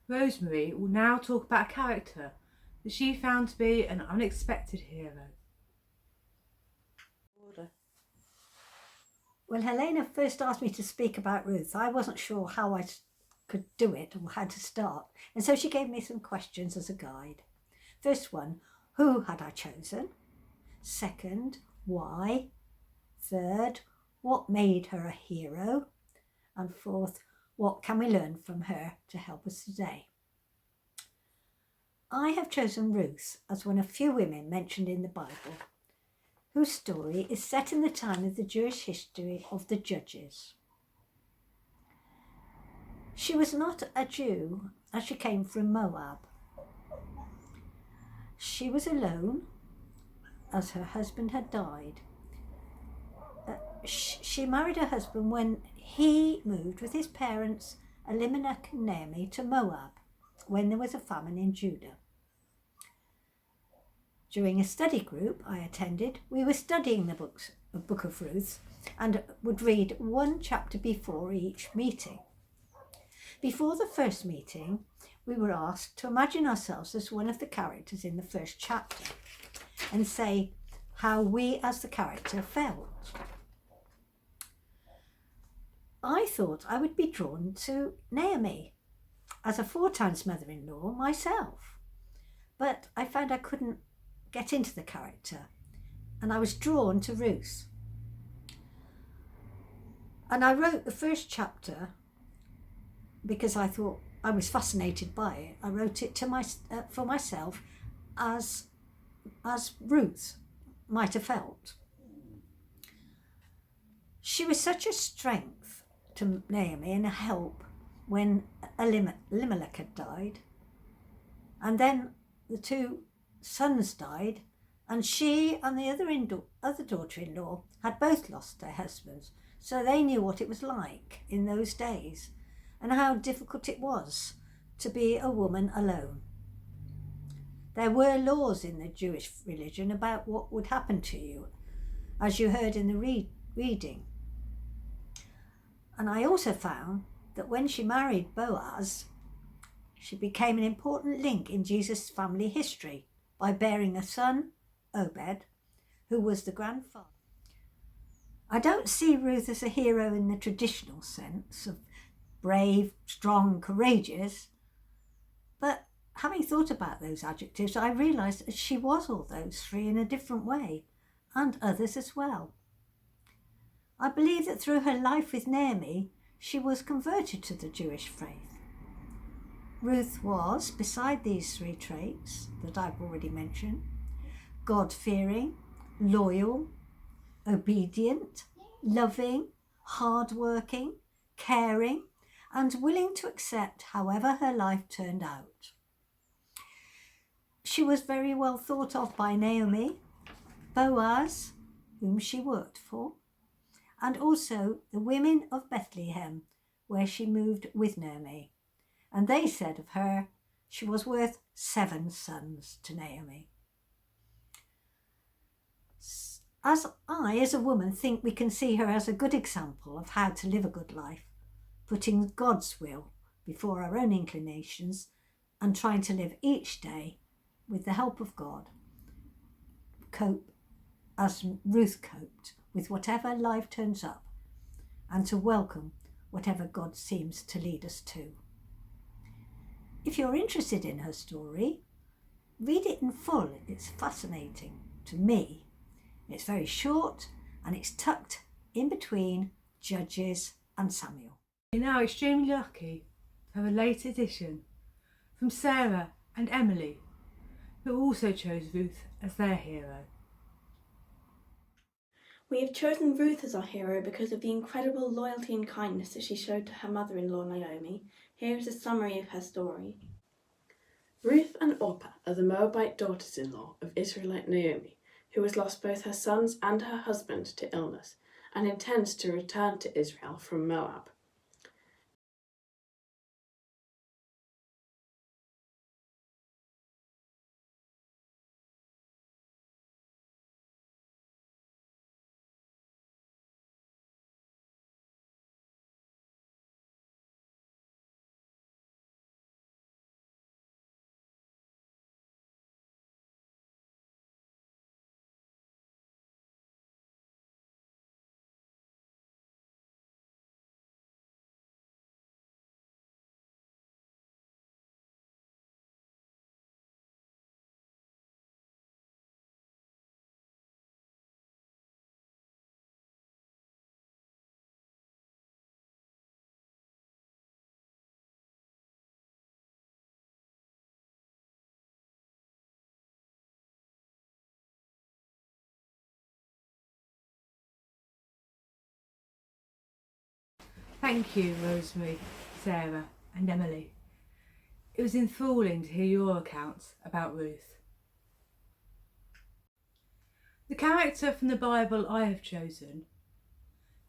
Rosemary will now talk about a character that she found to be an unexpected hero. When Helena first asked me to speak about Ruth, I wasn't sure how I could do it or how to start, and so she gave me some questions as a guide. First one, who had I chosen? Second, why? Third, what made her a hero? And fourth, what can we learn from her to help us today? I have chosen Ruth as one of few women mentioned in the Bible whose story is set in the time of the Jewish history of the Judges. She was not a Jew as she came from Moab. She was alone as her husband had died. She married her husband when he moved with his parents Elimelech and Naomi to Moab when there was a famine in Judah. During a study group I attended, we were studying the book of Ruth and would read one chapter before each meeting. Before the first meeting, we were asked to imagine ourselves as one of the characters in the first chapter and say how we as the character felt. I thought I would be drawn to Naomi as a 4 times mother-in-law myself, but I found I couldn't get into the character and I was drawn to Ruth. And I wrote the first chapter because I thought I was fascinated by it. I wrote it for myself as Ruth might have felt. She was such a strength to Naomi and a help when Elimelech had died, and then the 2 sons died, and she and the other daughter-in-law had both lost their husbands, so they knew what it was like in those days and how difficult it was to be a woman alone. There were laws in the Jewish religion about what would happen to you, as you heard in the reading. And I also found that when she married Boaz, she became an important link in Jesus' family history by bearing a son, Obed, who was the grandfather. I don't see Ruth as a hero in the traditional sense of brave, strong, courageous, but having thought about those adjectives, I realised that she was all those 3 in a different way, and others as well. I believe that through her life with Naomi, she was converted to the Jewish faith. Ruth was, beside these 3 traits that I've already mentioned, God-fearing, loyal, obedient, loving, hard-working, caring, and willing to accept however her life turned out. She was very well thought of by Naomi, Boaz, whom she worked for, and also the women of Bethlehem, where she moved with Naomi. And they said of her, she was worth 7 sons to Naomi. As a woman, think we can see her as a good example of how to live a good life, putting God's will before our own inclinations and trying to live each day with the help of God, cope as Ruth coped with whatever life turns up, and to welcome whatever God seems to lead us to. If you're interested in her story, read it in full. It's fascinating to me. It's very short and it's tucked in between Judges and Samuel. We're now extremely lucky to have a late edition from Sarah and Emily, who also chose Ruth as their hero. We have chosen Ruth as our hero because of the incredible loyalty and kindness that she showed to her mother-in-law Naomi. Here is a summary of her story. Ruth and Orpah are the Moabite daughters-in-law of Israelite Naomi, who has lost both her sons and her husband to illness and intends to return to Israel from Moab. Thank you, Rosemary, Sarah and Emily. It was enthralling to hear your accounts about Ruth. The character from the Bible I have chosen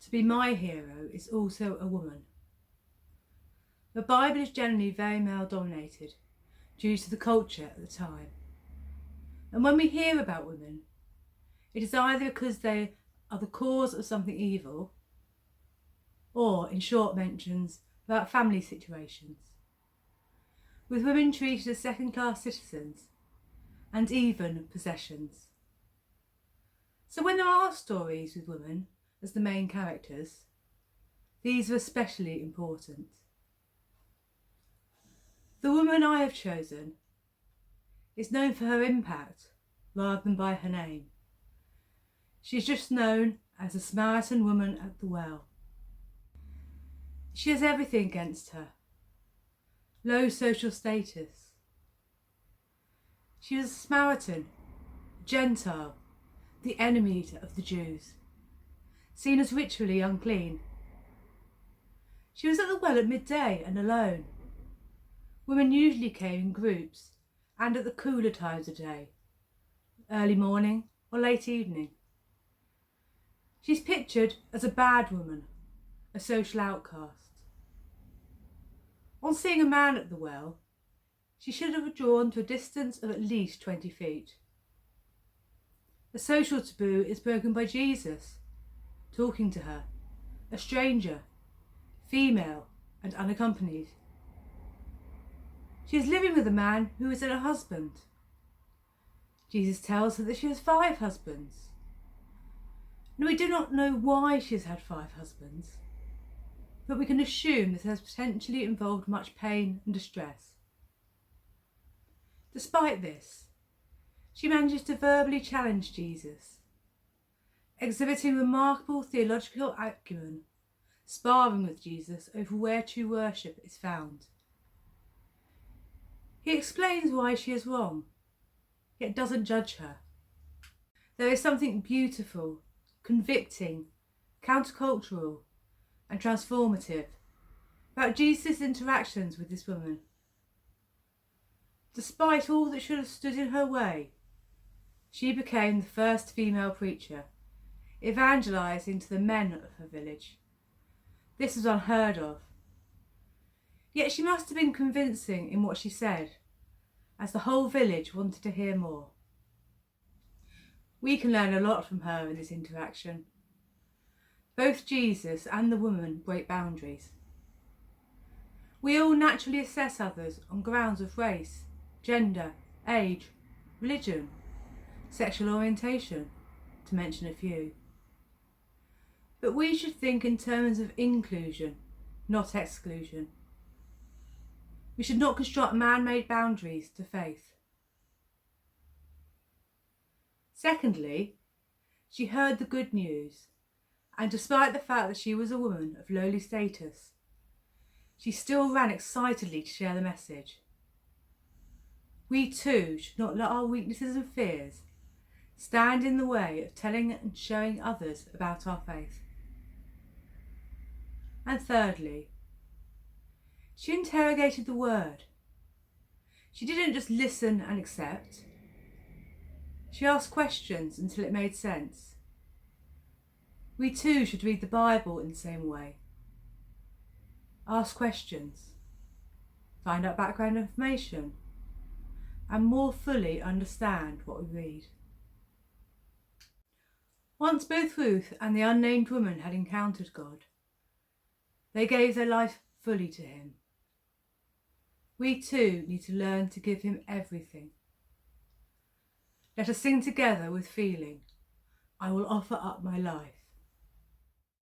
to be my hero is also a woman. The Bible is generally very male dominated due to the culture at the time. And when we hear about women, it is either because they are the cause of something evil, or in short mentions about family situations, with women treated as second-class citizens and even possessions. So when there are stories with women as the main characters, these are especially important. The woman I have chosen is known for her impact rather than by her name. She is just known as the Samaritan woman at the well. She has everything against her. Low social status. She was a Samaritan, a Gentile, the enemy of the Jews, seen as ritually unclean. She was at the well at midday and alone. Women usually came in groups and at the cooler times of day, early morning or late evening. She's pictured as a bad woman, a social outcast. On seeing a man at the well, she should have withdrawn to a distance of at least 20 feet. The social taboo is broken by Jesus, talking to her, a stranger, female and unaccompanied. She is living with a man who isn't her husband. Jesus tells her that she has 5 husbands. Now, we do not know why she has had 5 husbands, but we can assume this has potentially involved much pain and distress. Despite this, she manages to verbally challenge Jesus, exhibiting remarkable theological acumen, sparring with Jesus over where true worship is found. He explains why she is wrong, yet doesn't judge her. There is something beautiful, convicting, countercultural and transformative about Jesus' interactions with this woman. Despite all that should have stood in her way, she became the first female preacher, evangelising to the men of her village. This was unheard of. Yet she must have been convincing in what she said, as the whole village wanted to hear more. We can learn a lot from her in this interaction. Both Jesus and the woman break boundaries. We all naturally assess others on grounds of race, gender, age, religion, sexual orientation, to mention a few. But we should think in terms of inclusion, not exclusion. We should not construct man-made boundaries to faith. Secondly, she heard the good news, and despite the fact that she was a woman of lowly status, she still ran excitedly to share the message. We too should not let our weaknesses and fears stand in the way of telling and showing others about our faith. And thirdly, she interrogated the word. She didn't just listen and accept. She asked questions until it made sense. We too should read the Bible in the same way. Ask questions, find out background information, and more fully understand what we read. Once both Ruth and the unnamed woman had encountered God, they gave their life fully to him. We too need to learn to give him everything. Let us sing together with feeling, I will offer up my life.